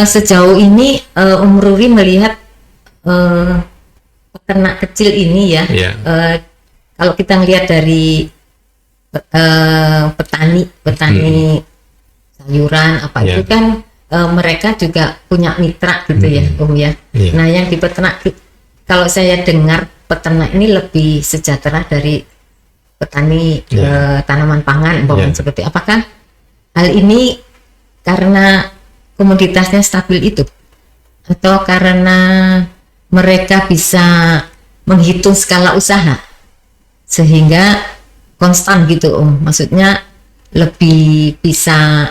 Sejauh ini Om Ruri melihat peternak kecil ini ya, kalau kita lihat dari petani sayuran itu kan mereka juga punya mitra gitu ya Om ya. Nah yang di peternak, kalau saya dengar peternak ini lebih sejahtera dari petani tanaman pangan seperti apakah hal ini karena komoditasnya stabil itu atau karena mereka bisa menghitung skala usaha sehingga konstan gitu Om, maksudnya lebih bisa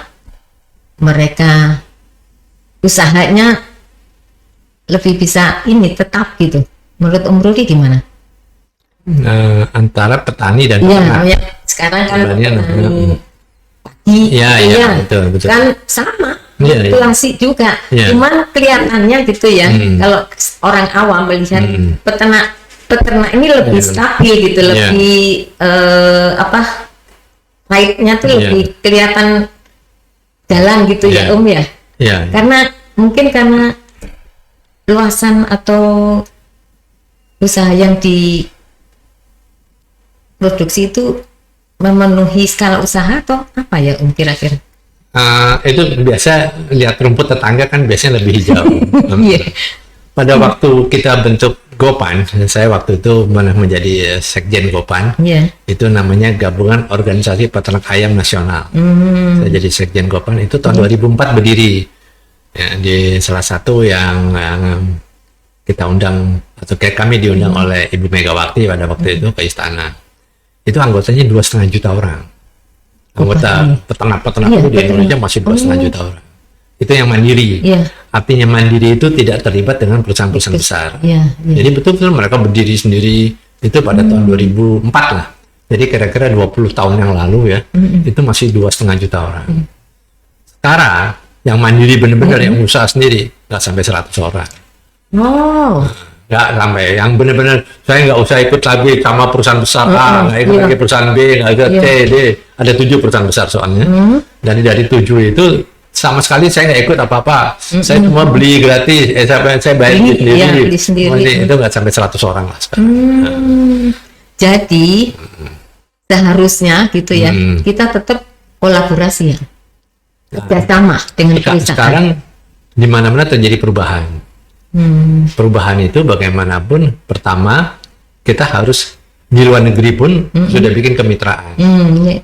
mereka usahanya lebih bisa ini tetap gitu. Menurut Om Rudi gimana? Antara petani dan peternak. Ya, sekarang kan petani padi, betul. Kan sama, manipulasi juga. Cuman kelihatannya gitu ya, kalau orang awam melihat peternak ini lebih stabil gitu, lebih baiknya tuh lebih kelihatan jalan gitu ya Om ya. Karena mungkin karena luasan atau usaha yang diproduksi itu memenuhi skala usaha atau apa ya Om kira-kira? Itu biasa lihat rumput tetangga kan biasanya lebih hijau. Pada waktu kita bentuk Gopan, saya waktu itu menjadi sekjen Gopan, itu namanya Gabungan Organisasi Peternak Ayam Nasional. Saya jadi sekjen Gopan itu tahun 2004 berdiri. Ya, di salah satu yang kita undang atau kayak kami diundang oleh Ibu Megawati pada waktu itu ke istana. Itu anggotanya 2,5 juta orang. Anggota peternak-peternak itu di Indonesia masih 2,5 juta orang. Itu yang mandiri. Artinya mandiri itu tidak terlibat dengan perusahaan-perusahaan besar. Jadi betul-betul mereka berdiri sendiri itu pada tahun 2004 lah. Jadi kira-kira 20 tahun yang lalu ya, itu masih 2,5 juta orang. Sekarang yang mandiri benar-benar yang usaha sendiri nggak sampai 100 orang. Nggak sampai. Yang benar-benar saya nggak usah ikut lagi sama perusahaan besar A, nggak ikut lagi perusahaan B, nggak ikut C, D. Ada 7 perusahaan besar soalnya. Dan dari 7 itu sama sekali saya nggak ikut apa-apa. Saya cuma beli gratis. Saya bayar sendiri. Itu nggak sampai 100 orang lah sekarang. Jadi seharusnya gitu ya, kita tetap kolaborasi ya, kerjasama dengan perusahaan. Sekarang di mana-mana terjadi perubahan. Perubahan itu bagaimanapun, pertama kita harus di luar negeri pun sudah bikin kemitraan.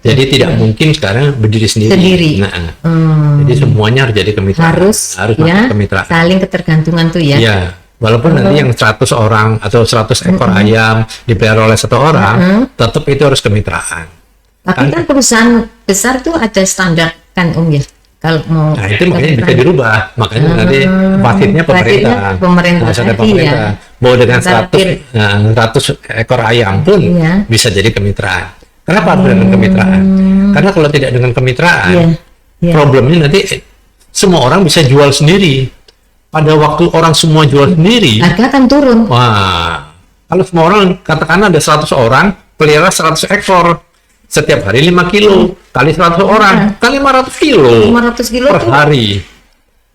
Jadi tidak mungkin sekarang berdiri sendiri. Jadi semuanya harus jadi kemitraan. Harus kemitraan. Saling ketergantungan tuh ya. Walaupun nanti yang 100 orang atau 100 ekor ayam dipelihara oleh 1 orang, tetap itu harus kemitraan. Tapi kan perusahaan besar tuh ada standar kan Om ya. Kalau mau itu makanya bisa dirubah, makanya nanti wasitnya pemerintah. Mau dengan 100 ekor ayam pun bisa jadi kemitraan. Kenapa harus dengan kemitraan? Karena kalau tidak dengan kemitraan, problemnya nanti semua orang bisa jual sendiri. Pada waktu orang semua jual sendiri, harga akan turun. Wah, kalau semua orang katakanlah ada 100 orang pelihara 100 ekor. Setiap hari 5 kilo kali 100 orang kali 500 kilo per hari.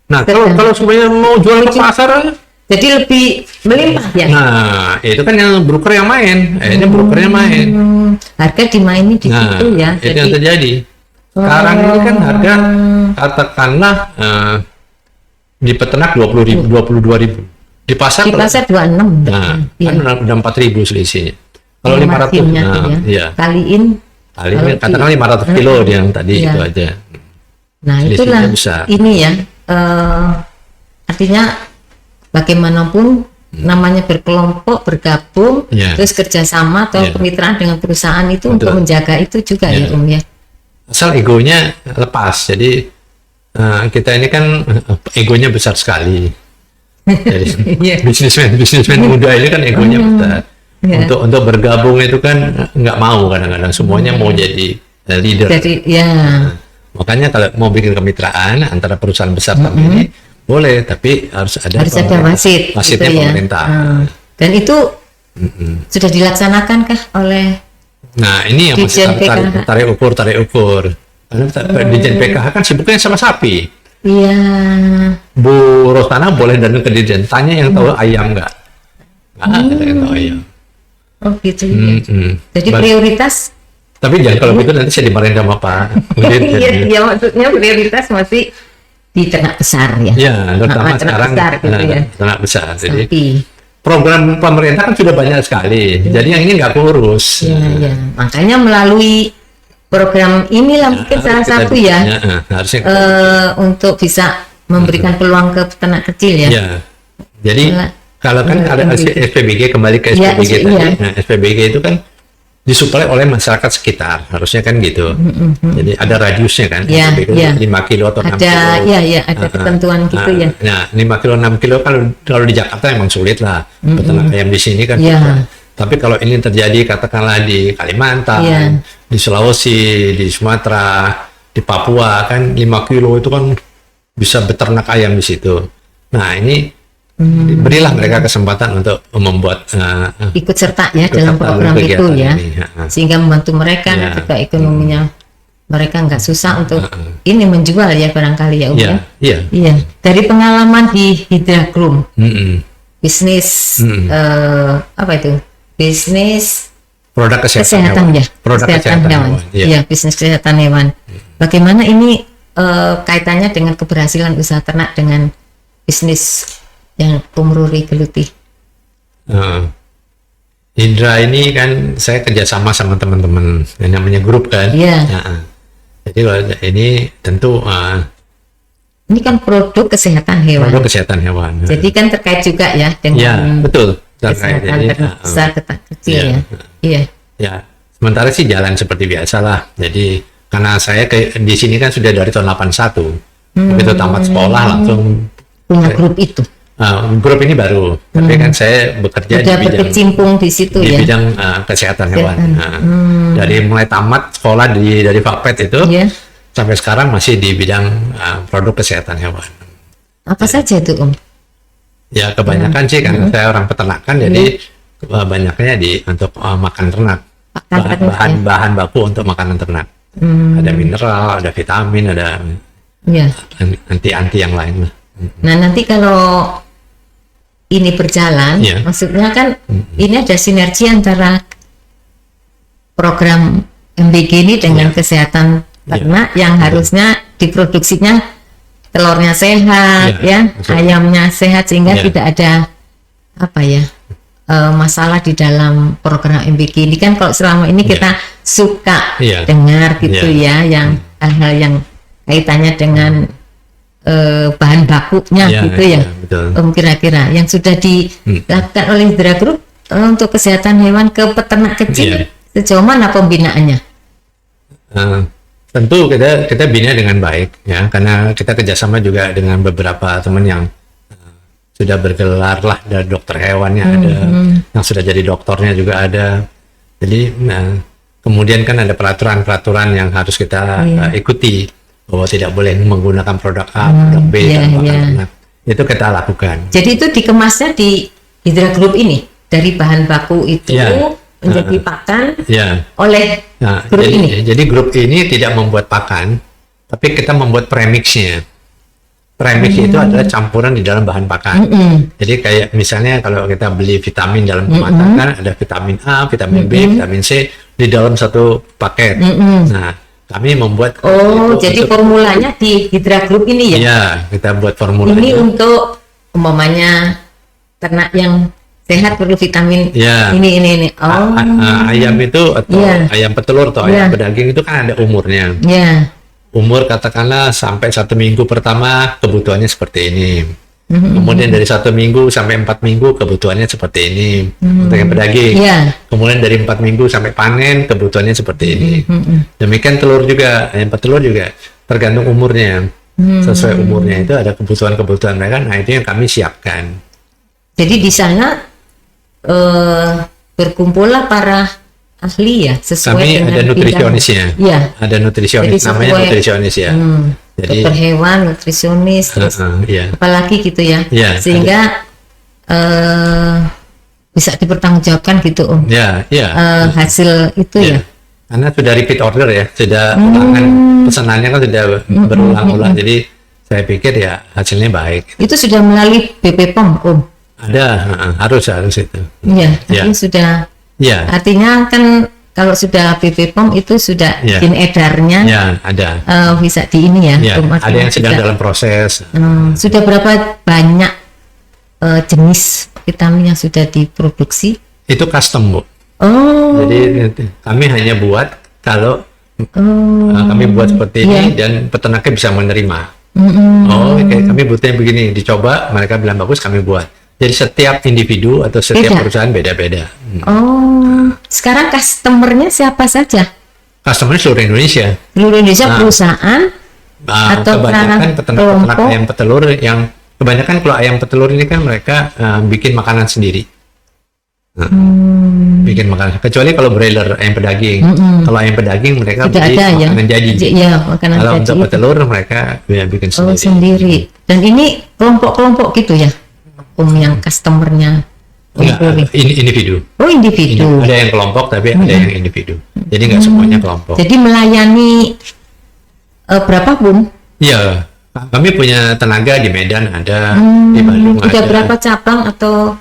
Nah, kalau semuanya mau jual ke pasar, jadi lebih melimpah ya. Nah, itu kan yang broker yang main. Ini brokernya main. Harga dimainin di situ ya. Itu yang terjadi. Sekarang ini kan harga katakanlah di peternak 20.000, 22.000. Di pasar 26. Nah, kan udah 4.000 selisihnya. Kalau 500 kaliin katakanlah 500 kilo yang tadi itu aja. Nah, itulah ini ya. Artinya bagaimanapun namanya berkelompok, bergabung, terus kerjasama atau kemitraan dengan perusahaan itu untuk menjaga itu juga ya Om ya. Asal egonya lepas. Jadi kita ini kan egonya besar sekali. Jadi bisnismen muda ini kan egonya besar. Untuk bergabung itu kan nggak mau kadang-kadang semuanya mau jadi leader. Makanya kalau mau bikin kemitraan antara perusahaan besar ini boleh, tapi harus ada wasitnya pemerintah. Dan itu sudah dilaksanakan kah oleh? Nah, ini yang masih tarik ukur. Karena Dirjen PKH kan sibuknya sama sapi. Iya. Bu Rosana boleh datang ke Dirjen, tanya yang tahu ayam nggak ada yang tahu ayam. Oh gitu ya. Jadi prioritas. Tapi jangan kalau gitu nanti saya dimarahin sama Pak. Iya, maksudnya prioritas masih di ternak besar ya. Iya, terutama sekarang besar, gitu ya. Ternak besar. Jadi Sapi. program pemerintah kan sudah banyak sekali. Jadi yang ini nggak kurus. Iya. Makanya melalui program inilah mungkin salah satu ya. Harusnya untuk bisa memberikan peluang ke peternak kecil ya. Iya. Jadi kalau kan ada SPBG, kembali ke SPBG tadi. Nah, SPBG itu kan disuplai oleh masyarakat sekitar, harusnya kan gitu. Jadi ada radiusnya kan, 5 kilo atau 6 kilo. Ada ketentuan gitu ya. Nah, 5 kilo, 6 kilo kalau di Jakarta emang sulit lah. Peternak ayam di sini kan. Tapi kalau ini terjadi katakanlah di Kalimantan, di Sulawesi, di Sumatera, di Papua kan 5 kilo itu kan bisa beternak ayam di situ. Nah, ini berilah mereka kesempatan untuk membuat ikut serta ya dalam program itu ya, sehingga membantu mereka juga ekonominya mereka nggak susah untuk ini menjual ya barangkali ya Iya. Dari pengalaman di Hydra Group, bisnis apa itu? Bisnis produk kesehatan hewan. Produk kesehatan hewan. Iya, bisnis kesehatan hewan. Bagaimana ini kaitannya dengan keberhasilan usaha ternak dengan bisnis yang Pemruri geluti? Hydra ini kan saya kerjasama sama teman-teman yang namanya grup kan. Jadi kalau ini tentu ini kan produk kesehatan hewan. Produk kesehatan hewan. Jadi kan terkait juga ya dengan betul. Kesehatan besar kecil ya. Iya. Ya, sementara sih jalan seperti biasa lah. Jadi karena saya di sini kan sudah dari tahun 81. Begitu tamat sekolah langsung punya grup itu. Grup ini baru, tapi kan saya bekerja di bidang berkecimpung di situ di ya. bidang kesehatan hewan. Dari mulai tamat sekolah dari Fakpet itu sampai sekarang masih di bidang produk kesehatan hewan. Apa saja itu Om? Ya kebanyakan sih karena saya orang peternakan, jadi banyaknya untuk makan ternak, bahan baku untuk makanan ternak. Ada mineral, ada vitamin, ada anti yang lain. Nah nanti kalau ini berjalan, maksudnya kan ini ada sinergi antara program MBG ini dengan kesehatan ternak yang harusnya diproduksinya telurnya sehat, ayamnya sehat, sehingga tidak ada masalah di dalam program MBG ini kan. Kalau selama ini kita suka dengar gitu yang hal-hal yang kaitannya dengan bahan bakunya gitu kira-kira yang sudah dilakukan oleh Hydra Group untuk kesehatan hewan ke peternak kecil sejauh mana pembinaannya? Tentu kita bina dengan baik ya, karena kita kerjasama juga dengan beberapa teman yang sudah bergelar lah, ada dokter hewannya ada, yang sudah jadi doktornya juga ada. Jadi kemudian kan ada peraturan yang harus kita ikuti, bahwa tidak boleh menggunakan produk A, produk B, itu kita lakukan. Jadi itu dikemasnya di Hydra Group ini dari bahan baku itu menjadi pakan oleh grup ini. Jadi grup ini tidak membuat pakan, tapi kita membuat premixnya. Premix itu adalah campuran di dalam bahan pakan. Jadi kayak misalnya kalau kita beli vitamin dalam kemasan kan ada vitamin A, vitamin B, vitamin C di dalam satu paket. Nah, kami membuat jadi formulanya di Hydra Group ini ya? Iya, kita buat formulanya. Ini untuk umpamanya ternak yang sehat perlu vitamin ini. Ayam itu atau ayam petelur atau ayam pedaging itu kan ada umurnya. Umur katakanlah sampai 1 minggu pertama kebutuhannya seperti ini. Kemudian dari 1 minggu sampai 4 minggu kebutuhannya seperti ini untuk yang pedaging. Kemudian dari 4 minggu sampai panen kebutuhannya seperti ini. Demikian telur juga, ayam petelur juga tergantung umurnya. Sesuai umurnya itu ada kebutuhan mereka. Nah itu yang kami siapkan. Jadi di sana berkumpullah para ahli ya, sesuai kami dengan ada nutrisionisnya. Ada nutrisionis, namanya nutrisionis ya. Jadi dokter hewan, nutrisionis, terus apalagi gitu ya. Sehingga bisa dipertanggungjawabkan gitu Om. Hasil itu Karena sudah repeat order ya, sudah ulangan pesanannya kan sudah berulang-ulang. Jadi saya pikir ya hasilnya baik. Itu sudah melalui BP POM, Om? Ada, harus itu. Iya, sudah. Ya. Artinya kan kalau sudah BP POM itu sudah izin edarnya. Ya, ada. Bisa di ini ya. Ada yang sedang dalam proses. Sudah berapa banyak jenis vitamin yang sudah diproduksi? Itu custom, Bu. Oh. Jadi kami hanya buat kalau kami buat seperti ini dan peternaknya bisa menerima. Kayak kami butuhnya begini, dicoba, mereka bilang bagus, kami buat. Jadi setiap individu atau setiap perusahaan beda-beda. Sekarang customernya siapa saja? Customernya seluruh Indonesia. Seluruh Indonesia perusahaan atau kebanyakan peternak ayam petelur yang kebanyakan kalau ayam petelur ini kan mereka bikin makanan sendiri. Bikin makanan, kecuali kalau broiler ayam pedaging. Kalau ayam pedaging mereka beli makanan jadi. Kalau untuk petelur mereka bikin sendiri. Dan ini kelompok-kelompok gitu ya, yang customernya. Individu. Individu. Ada yang kelompok tapi ada yang individu. Jadi nggak semuanya kelompok. Jadi melayani berapa, Bung? Iya, kami punya tenaga di Medan ada, di Bandung ada. Berapa cabang atau?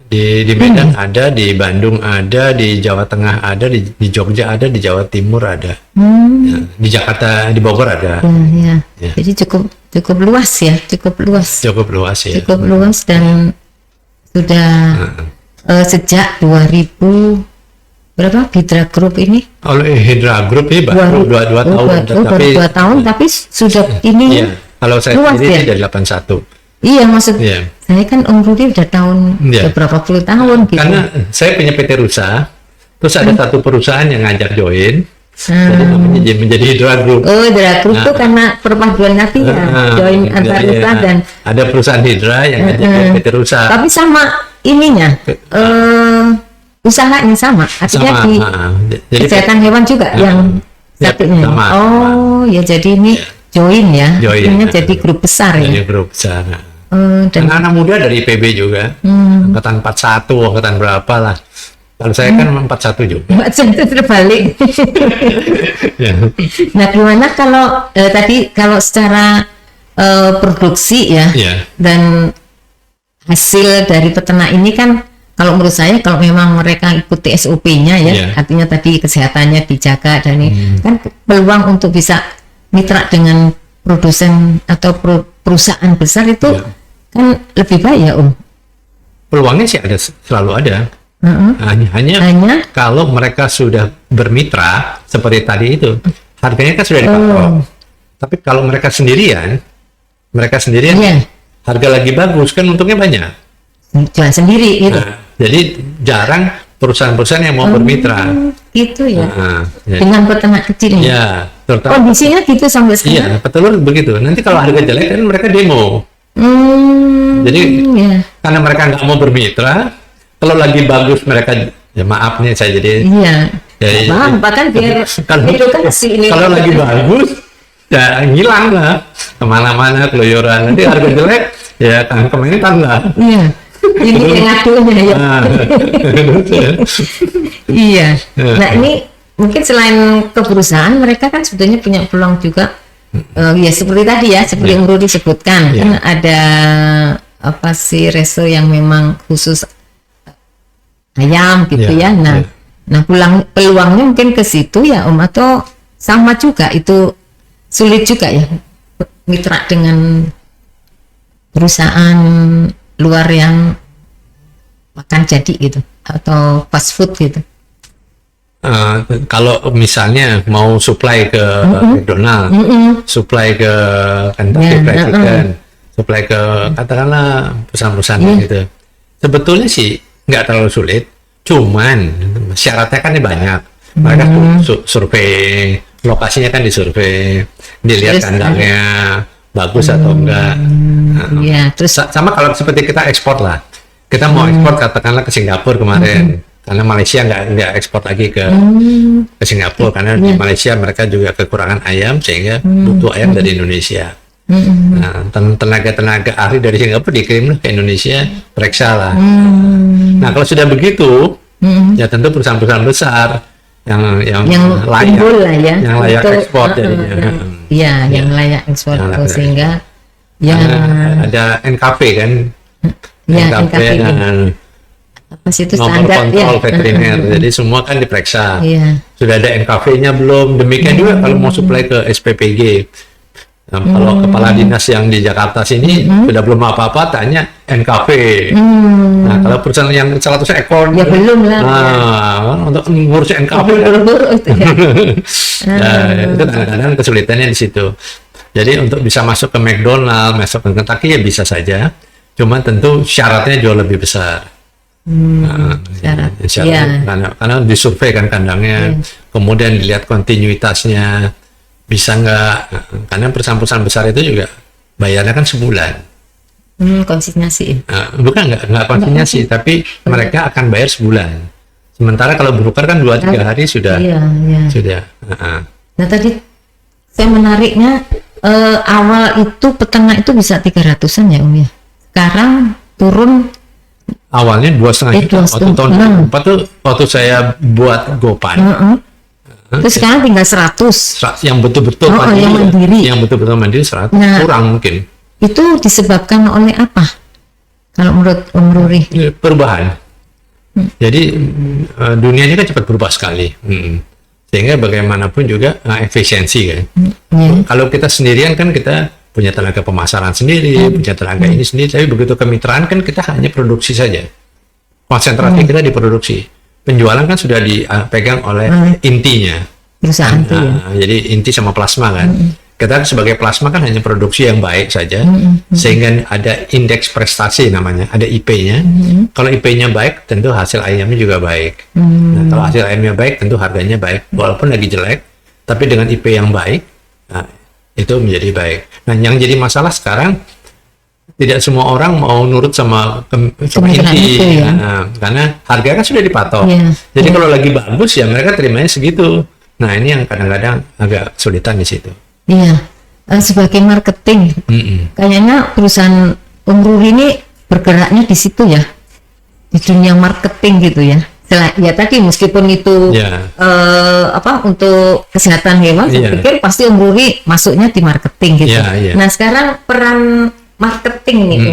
Di Medan ada, di Bandung ada, di Jawa Tengah ada, di Jogja ada, di Jawa Timur ada, di Jakarta, di Bogor ada. Ya. Jadi cukup luas ya, cukup luas dan sudah sejak 2000 berapa Hydra Group ini? Hydra Group ini baru 2 tahun, baru 2 tahun tapi sudah ini. Iya, kalau saya sendiri dari 81. Iya, saya kan Om Rudi udah tahun berapa puluh tahun gitu. Karena saya punya PT Rusa, terus ada satu perusahaan yang ngajak join, jadi namanya menjadi Hydra Group. Hydra Group itu karena perpaduan nanti join antara Rusa dan ada perusahaan Hydra yang ngajak PT Rusa. Tapi sama ininya, usahanya sama, artinya di kesehatan hewan juga yang satunya. Ya jadi ini join ya, akhirnya jadi grup besar ya. Jadi grup besar. Dan anak muda dari PB juga, angkatan 41, angkatan berapa lah. Kalau saya kan 41 juga. 41 terbalik. Nah, gimana kalau tadi kalau secara produksi ya, dan hasil dari peternak ini kan, kalau menurut saya kalau memang mereka ikuti SOP-nya ya, artinya tadi kesehatannya dijaga dan ini kan peluang untuk bisa mitra dengan produsen atau perusahaan besar itu kan lebih baik ya, Om. Peluangnya sih selalu ada. Hanya kalau mereka sudah bermitra seperti tadi itu, harganya kan sudah dipatok. Tapi kalau mereka sendirian harga lagi bagus kan untungnya banyak. Jual sendiri gitu. Jadi jarang perusahaan-perusahaan yang mau bermitra. Gitu ya. Dengan peternak kecil ini. Ya, kondisinya gitu sampai sekarang. Iya, petelur begitu. Nanti kalau harga jelek kan mereka demo. Jadi karena mereka nggak mau bermitra, kalau lagi bagus mereka ya maaf nih saya jadi. Bahkan biar kalau lagi bagus ya ngilang lah kemana-mana keluyuran. Nanti harga jelek ya kemarin tambah. Iya. Ini pengaduannya ya. Iya. Nah ini mungkin selain ke perusahaan, mereka kan sebetulnya punya peluang juga. Ya seperti tadi ya, seperti yang Rudi sebutkan, kan ada apa sih reso yang memang khusus ayam gitu ya. Nah peluangnya mungkin ke situ ya, Om, atau sama juga itu sulit juga ya mitra dengan perusahaan luar yang makan jadi gitu atau fast food gitu. Kalau misalnya mau supply ke McDonald, supply ke Kentucky Fried Chicken, supply ke katakanlah perusahaan-perusahaan gitu, sebetulnya sih nggak terlalu sulit, cuman syaratnya kan banyak. Mereka survei lokasinya kan disurvei, dilihat kandangnya bagus atau enggak. Terus sama kalau seperti kita ekspor lah, kita mau ekspor katakanlah ke Singapura kemarin. Karena Malaysia nggak ekspor lagi ke Singapura karena di Malaysia mereka juga kekurangan ayam sehingga butuh ayam dari Indonesia. Nah, tenaga ahli dari Singapura dikirim ke Indonesia, periksa lah. Nah kalau sudah begitu, ya tentu perusahaan-perusahaan besar yang layak, lah ya, yang layak ekspor jadinya. Iya, yang layak ekspor sehingga Ya. Ada NKV kan. Ya, NKV dan apa sih itu nomor standar kontrol ya. veteriner. Jadi semua kan diperiksa. Iya. Sudah ada NKV-nya belum? Demikian juga kalau mau supply ke SPPG. Nah, kalau kepala dinas yang di Jakarta sini sudah belum apa-apa, tanya NKV. Nah, kalau perusahaan yang 100 ekor, ya belum lah. Nah, untuk ngurus NKV, itu ya. nah, itu kadang-kadang kesulitannya di situ. Jadi untuk bisa masuk ke McDonald, masuk ke Kentucky ya bisa saja. Cuma tentu syaratnya jauh lebih besar. Syarat. Ya. Karena disurvei kan kandangnya, kemudian dilihat kontinuitasnya. Bisa nggak, karena perusahaan-perusahaan besar itu juga bayarnya kan sebulan. Konsinyasi. Bukan nggak konsinyasi, tapi mereka akan bayar sebulan. Sementara kalau broker kan 2-3 hari sudah. Iya. Sudah. Nah tadi saya menariknya awal itu peternak itu bisa 300-an ya Om ya. Sekarang turun. Awalnya 2,5 juta. Waktu tahun 2004 tuh waktu saya buat Gopan. Terus sekarang tinggal 100. Yang betul-betul mandiri. Yang betul-betul mandiri 100. Nah, kurang mungkin. Itu disebabkan oleh apa? Kalau menurut Om Ruri? Perubahan. Jadi dunia ini kan cepat berubah sekali. Sehingga bagaimanapun juga efisiensi kan. Kalau kita sendirian kan kita punya tenaga pemasaran sendiri, punya tenaga ini sendiri. Tapi begitu kemitraan kan kita hanya produksi saja. Konsentrasi kita di produksi. Penjualan kan sudah dipegang oleh intinya. Perusahaan itu ya. Jadi inti sama plasma kan. Kita sebagai plasma kan hanya produksi yang baik saja. Sehingga ada indeks prestasi namanya, ada IP-nya. Kalau IP-nya baik, tentu hasil ayamnya juga baik. Nah, kalau hasil ayamnya baik, tentu harganya baik. Walaupun lagi jelek, tapi dengan IP yang baik, nah, itu menjadi baik. Nah, yang jadi masalah sekarang, tidak semua orang mau nurut sama inti itu, ya. Karena harga kan sudah dipatok. Jadi kalau lagi bagus ya mereka terimanya segitu. Nah ini yang kadang-kadang agak kesulitan di situ. Iya, sebagai marketing, kayaknya perusahaan Om Ruri ini bergeraknya di situ ya, di dunia marketing gitu ya. Ya tadi meskipun itu untuk kesehatan hewan, saya pikir pasti Om Ruri masuknya di marketing gitu. Nah sekarang peran marketing nih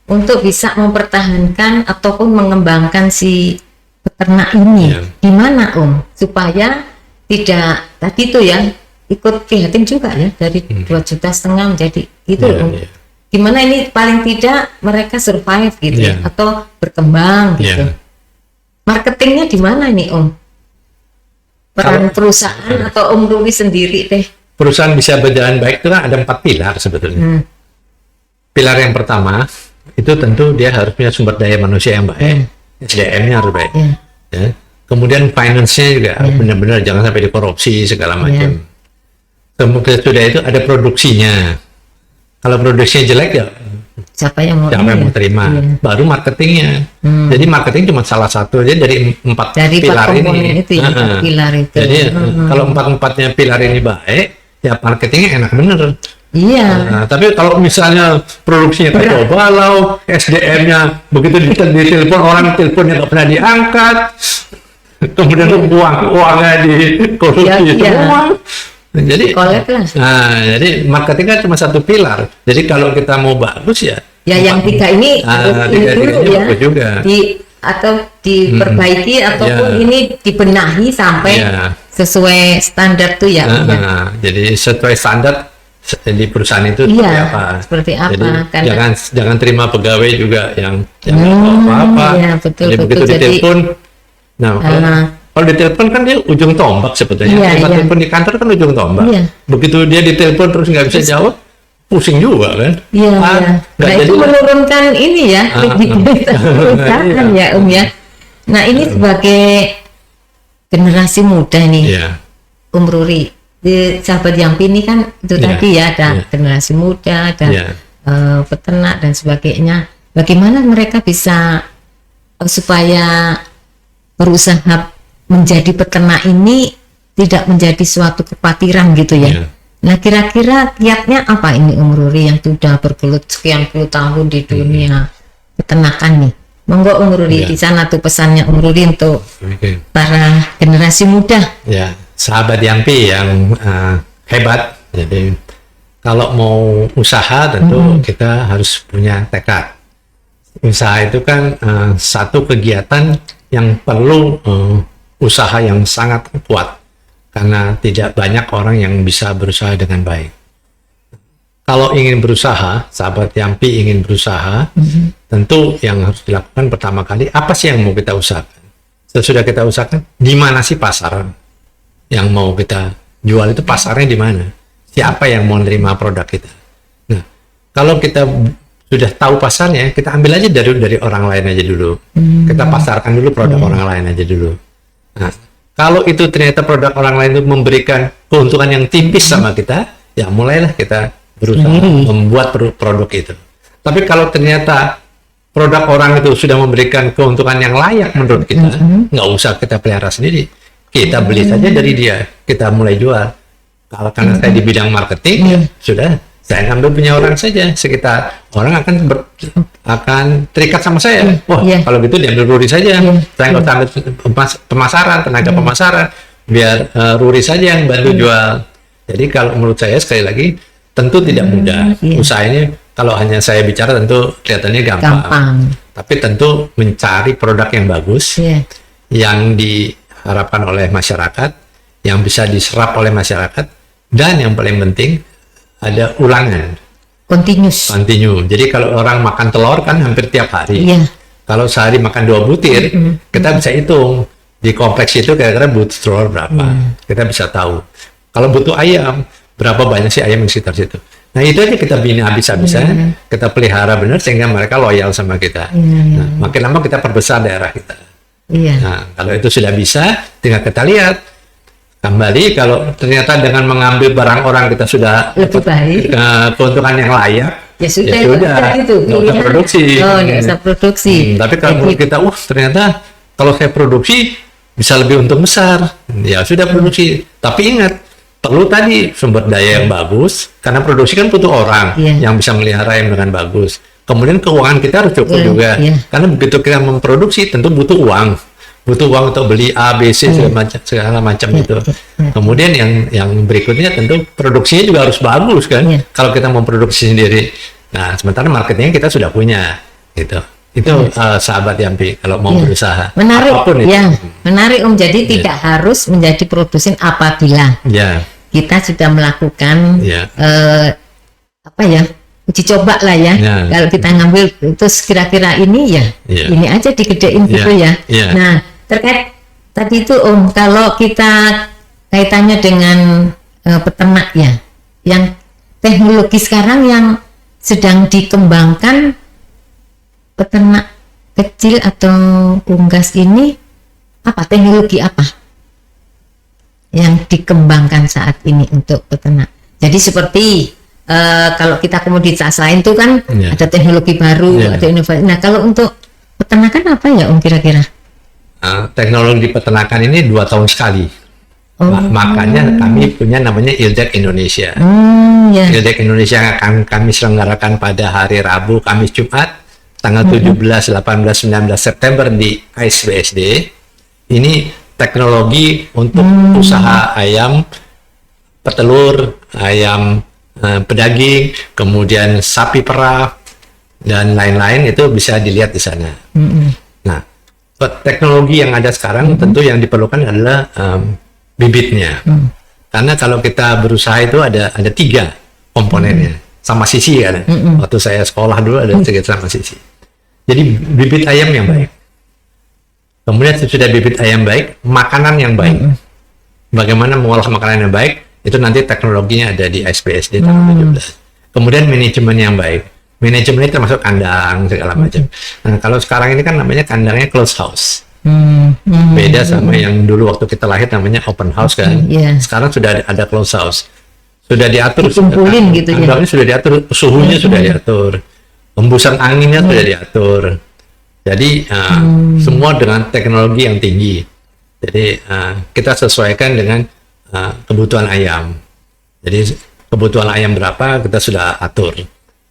untuk bisa mempertahankan ataupun mengembangkan si peternak ini gimana Om supaya tidak tadi itu ya ikut prihatin juga ya dari 2,5 juta menjadi gitu Om. Gimana ini paling tidak mereka survive gitu atau berkembang gitu. Marketingnya di mana nih Om? Peran perusahaan atau Om Ruri sendiri deh. Perusahaan bisa berjalan baik itu kan ada 4 pilar sebetulnya. Pilar yang pertama itu tentu dia harus punya sumber daya manusia yang baik, SDM-nya harus baik. Ya. Kemudian finance-nya juga benar-benar jangan sampai dikorupsi segala macam. Kemudian sudah itu ada produksinya. Kalau produksinya jelek ya siapa yang mau terima? Baru marketingnya. Jadi marketing cuma salah satu aja dari 4 pilar ini. Pilar itu. Jadi kalau 4-4-nya pilar ini baik, ya marketingnya enak bener. Nah, tapi kalau misalnya produksinya kacau balau, SDM-nya begitu ditelepon orang teleponnya nggak pernah diangkat, kemudian uangnya dikorupsi semua. Jadi jadi marketing kan cuma satu pilar. Jadi kalau kita mau bagus ya yang 3 ini dulu ya juga. Atau diperbaiki ataupun ini dibenahi sampai sesuai standar tuh ya. Jadi sesuai standar di perusahaan itu seperti apa? Jadi jangan terima pegawai juga yang apa-apa. Jadi begitu ditelepon, kalau ditelepon kan dia ujung tombak sebetulnya. Telepon di kantor kan ujung tombak. Begitu dia ditelepon terus nggak bisa jawab, pusing juga kan? Nah itu menurunkan ini ya perusahaan ya Om ya. Nah ini sebagai generasi muda nih Om Ruri. Di sahabat Yampi ini kan itu tadi ya ada generasi muda, ada peternak dan sebagainya. Bagaimana mereka bisa supaya berusaha menjadi peternak ini tidak menjadi suatu kepatiran gitu ya? Nah kira-kira kiatnya apa ini Om Ruri yang sudah bergelut sekian puluh tahun di dunia peternakan nih? Monggo Om Ruri di sana tuh pesannya Om Ruri untuk para generasi muda. Sahabat Yampi yang hebat. Jadi Kalau mau usaha tentu kita harus punya tekad. Usaha itu kan satu kegiatan yang perlu usaha yang sangat kuat, karena tidak banyak orang yang bisa berusaha dengan baik. Kalau ingin berusaha, sahabat Yampi ingin berusaha, tentu yang harus dilakukan pertama kali, apa sih yang mau kita usahakan? Sesudah kita usahakan, di mana sih pasar yang mau kita jual, itu pasarnya di mana? Siapa yang mau menerima produk kita? Nah, kalau kita sudah tahu pasarnya, kita ambil aja dari orang lain aja dulu. Kita pasarkan dulu produk orang lain aja dulu. Nah, kalau itu ternyata produk orang lain itu memberikan keuntungan yang tipis sama kita, ya mulailah kita berusaha membuat produk itu. Tapi kalau ternyata produk orang itu sudah memberikan keuntungan yang layak menurut kita, nggak usah kita pelihara sendiri. Kita beli saja dari dia, kita mulai jual. Kalau karena saya di bidang marketing, sudah saya ambil punya orang saja. Sekitar orang akan terikat sama saya. Wah, kalau gitu diambil Ruri saja. Saya nggak usah ambil pemasaran, tenaga pemasaran. Biar Ruri saja yang bantu jual. Jadi kalau menurut saya sekali lagi, tentu tidak mudah. Usaha ini kalau hanya saya bicara tentu kelihatannya gampang. Tapi tentu mencari produk yang bagus, yang diharapkan oleh masyarakat, yang bisa diserap oleh masyarakat, dan yang paling penting ada ulangan. Continue. Jadi kalau orang makan telur kan hampir tiap hari. Kalau sehari makan 2 butir, kita bisa hitung di kompleks itu kira-kira butuh telur berapa. Kita bisa tahu. Kalau butuh ayam, berapa banyak sih ayam di sekitar situ. Nah itu aja kita bina habis-habisan, kita pelihara benar sehingga mereka loyal sama kita. Nah, makin lama kita perbesar daerah kita. Nah kalau itu sudah bisa, tinggal kita lihat. Kembali kalau ternyata dengan mengambil barang orang kita sudah lebih baik, keuntungan yang layak, ya sudah itu nggak usah produksi. Nggak usah produksi. Tapi kalau menurut kita, ternyata kalau saya produksi bisa lebih untung besar, ya sudah produksi. Tapi ingat, perlu tadi sumber daya yang bagus, karena produksi kan butuh orang yang bisa melihara ayam dengan bagus. Kemudian keuangan kita harus cukup juga, karena begitu kita memproduksi tentu butuh uang untuk beli A, B, C segala macam itu. Kemudian yang berikutnya tentu produksinya juga harus bagus kan. Kalau kita memproduksi sendiri, nah sementara marketnya kita sudah punya, gitu. Itu sahabat Yampi kalau mau berusaha. Menarik, menarik Om. Jadi tidak harus menjadi produsen apabila kita sudah melakukan uji coba lah ya. Kalau kita ngambil terus kira-kira ini ini aja digedein gitu ya. Nah terkait tadi itu Om, kalau kita kaitannya dengan peternak ya, yang teknologi sekarang yang sedang dikembangkan peternak kecil atau unggas ini, apa teknologi apa yang dikembangkan saat ini untuk peternak? Jadi seperti kalau kita komoditas lain itu kan ada teknologi baru, ada inovasi. Nah kalau untuk peternakan apa ya Om kira-kira? Teknologi peternakan ini 2 tahun sekali. Makanya kami punya namanya ILDEC Indonesia. ILDEC Indonesia akan kami selenggarakan pada hari Rabu, Kamis, Jumat, tanggal 17, 18, 19 September di ASBSD. Ini teknologi untuk usaha ayam petelur, ayam pedaging, kemudian sapi perah, dan lain-lain itu bisa dilihat di sana. Nah, teknologi yang ada sekarang tentu yang diperlukan adalah bibitnya. Karena kalau kita berusaha itu ada 3 komponennya, sama sisi kan. Waktu saya sekolah dulu ada sedikit sama sisi. Jadi bibit ayam yang baik. Kemudian sesudah bibit ayam baik, makanan yang baik. Bagaimana mengolah makanan yang baik, itu nanti teknologinya ada di SPSD tanggal 17. Kemudian manajemen yang baik. Manajemen ini termasuk kandang segala macam. Nah, kalau sekarang ini kan namanya kandangnya closed house. Beda sama yang dulu waktu kita lahir namanya open house kan. Sekarang sudah ada closed house. Sudah diatur. Dikumpulin gitu ya. Kandangnya sudah diatur, suhunya sudah diatur. Hembusan anginnya sudah diatur. Jadi semua dengan teknologi yang tinggi. Jadi kita sesuaikan dengan kebutuhan ayam. Jadi kebutuhan ayam berapa kita sudah atur.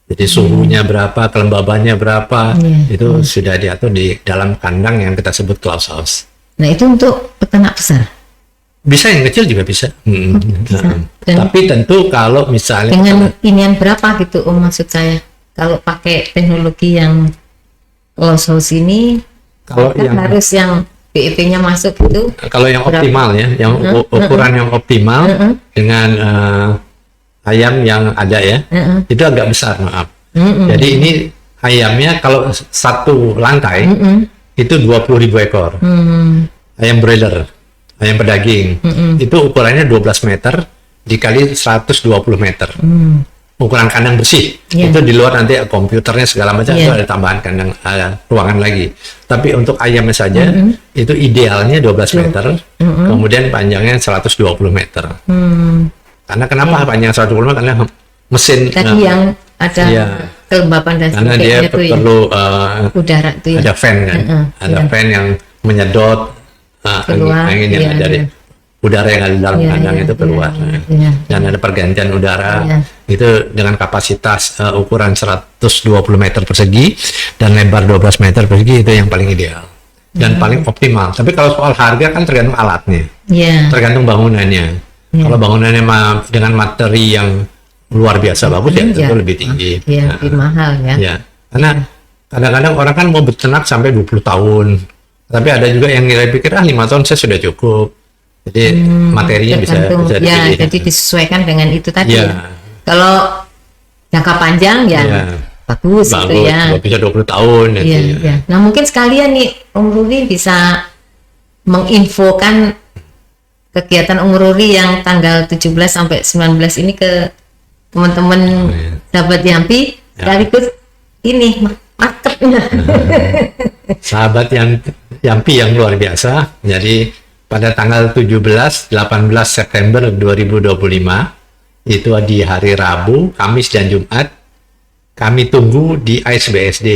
Jadi suhunya berapa, kelembabannya berapa, itu sudah diatur di dalam kandang yang kita sebut closed house. Nah itu untuk peternak besar? Bisa, yang kecil juga bisa. Tapi tentu kalau misalnya dengan inian berapa gitu maksud saya, kalau pakai teknologi yang closed house ini, kalau kan yang harus yang BEP-nya masuk itu. Kalau yang berapa? Optimal ya, yang ukuran yang optimal dengan ayam yang ada ya, itu agak besar, maaf. Jadi ini ayamnya kalau satu lantai itu 20.000 ekor. Ayam broiler, ayam pedaging, itu ukurannya 12 meter dikali 120 meter. Ukuran kandang bersih, itu di luar nanti komputernya segala macam, itu ada tambahan kandang, ruangan lagi. Tapi untuk ayamnya saja, itu idealnya 12 meter, kemudian panjangnya 120 meter. Karena kenapa panjang 120 meter? Karena mesin tadi yang ada kelembapan dan karena dia perlu udara itu ada fan kan, ada fan yang menyedot angin yang ada dari udara yang ada di dalam kandang itu keluar, dan ada pergantian udara itu dengan kapasitas ukuran 120 meter persegi dan lebar 12 meter persegi, itu yang paling ideal dan paling optimal. Tapi kalau soal harga kan tergantung alatnya, tergantung bangunannya. Kalau bangunannya dengan materi yang luar biasa bagus ya tentu lebih tinggi, lebih mahal ya. Karena kadang-kadang orang kan mau beternak sampai 20 tahun, tapi ada juga yang ngira pikir 5 tahun saya sudah cukup. Jadi materinya bisa dipilih. Jadi disesuaikan dengan itu tadi. Kalau jangka panjang bagus gitu ya. Bisa 20 tahun. Nah mungkin sekalian nih Om Ruri bisa menginfokan kegiatan Om Ruri yang tanggal 17 sampai 19 ini ke teman-teman sahabat Yampi, sekaligus ini marketnya. Sahabat Yampi yang luar biasa. Jadi pada tanggal 17-18 September 2025 itu di hari Rabu, Kamis dan Jumat, kami tunggu di ISBSD.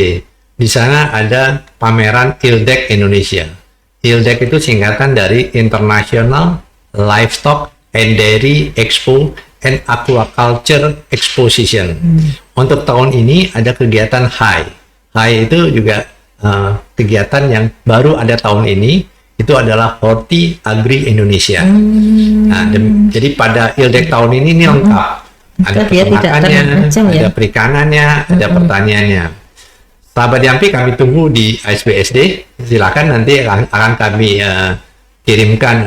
Di sana ada pameran ILDEC Indonesia. ILDEC itu singkatan dari International Livestock and Dairy Expo and Aquaculture Exposition. Untuk tahun ini ada kegiatan HAI. HAI itu juga kegiatan yang baru ada tahun ini, itu adalah Horti Agri Indonesia. Nah, jadi pada ILDEC tahun ini lengkap. Ada peternakannya, ada perikanannya, ada pertaniannya. Sahabat Yampi, kami tunggu di ISBSD. Silakan, nanti akan kami kirimkan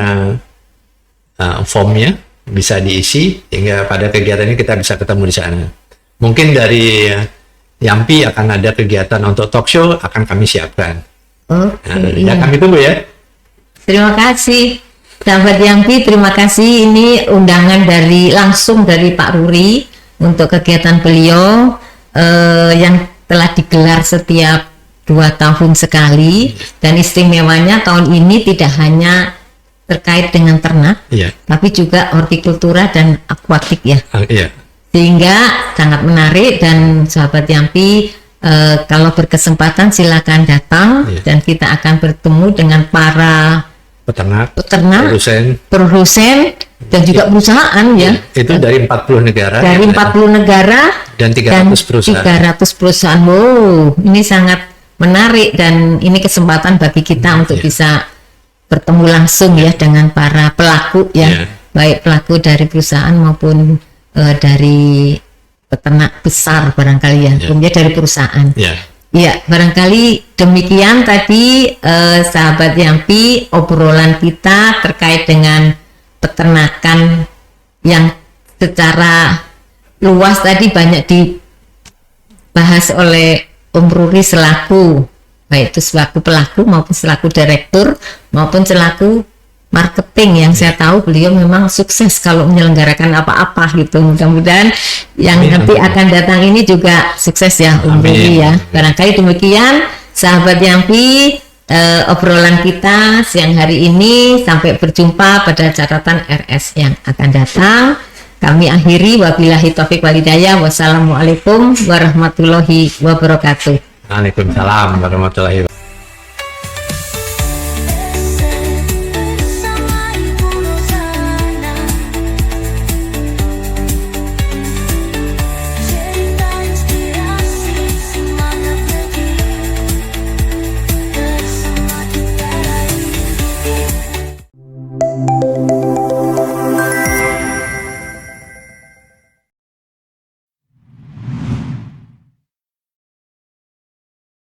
formnya, bisa diisi hingga pada kegiatan ini kita bisa ketemu di sana. Mungkin dari Yampi akan ada kegiatan untuk talk show, akan kami siapkan. Kami tunggu ya. Terima kasih sahabat Yampi, terima kasih. Ini undangan langsung dari Pak Ruri untuk kegiatan beliau yang telah digelar setiap 2 tahun sekali, dan istimewanya tahun ini tidak hanya terkait dengan ternak, tapi juga hortikultura dan akuatik ya. Sehingga sangat menarik, dan sahabat Yampi kalau berkesempatan silakan datang, dan kita akan bertemu dengan para peternak, produsen dan juga perusahaan Itu dari 40 negara. Dari 40 negara dan 300 perusahaan. 300 perusahaan. Wow, ini sangat menarik, dan ini kesempatan bagi kita untuk bisa bertemu langsung dengan para pelaku baik pelaku dari perusahaan maupun dari peternak besar barangkali dari perusahaan. Ya, barangkali demikian tadi sahabat Yampi, obrolan kita terkait dengan peternakan yang secara luas tadi banyak dibahas oleh Om Ruri selaku baik itu selaku pelaku maupun selaku direktur maupun selaku marketing, yang saya tahu beliau memang sukses kalau menyelenggarakan apa-apa gitu. Mudah-mudahan yang nanti akan datang ini juga sukses ya Om Ruri ya. Barangkali demikian sahabat Yampi, obrolan kita siang hari ini. Sampai berjumpa pada catatan RS yang akan datang. Kami akhiri, wabillahi taufiq walhidayah. Wassalamualaikum warahmatullahi wabarakatuh. Waalaikumsalam warahmatullahi wabarakatuh.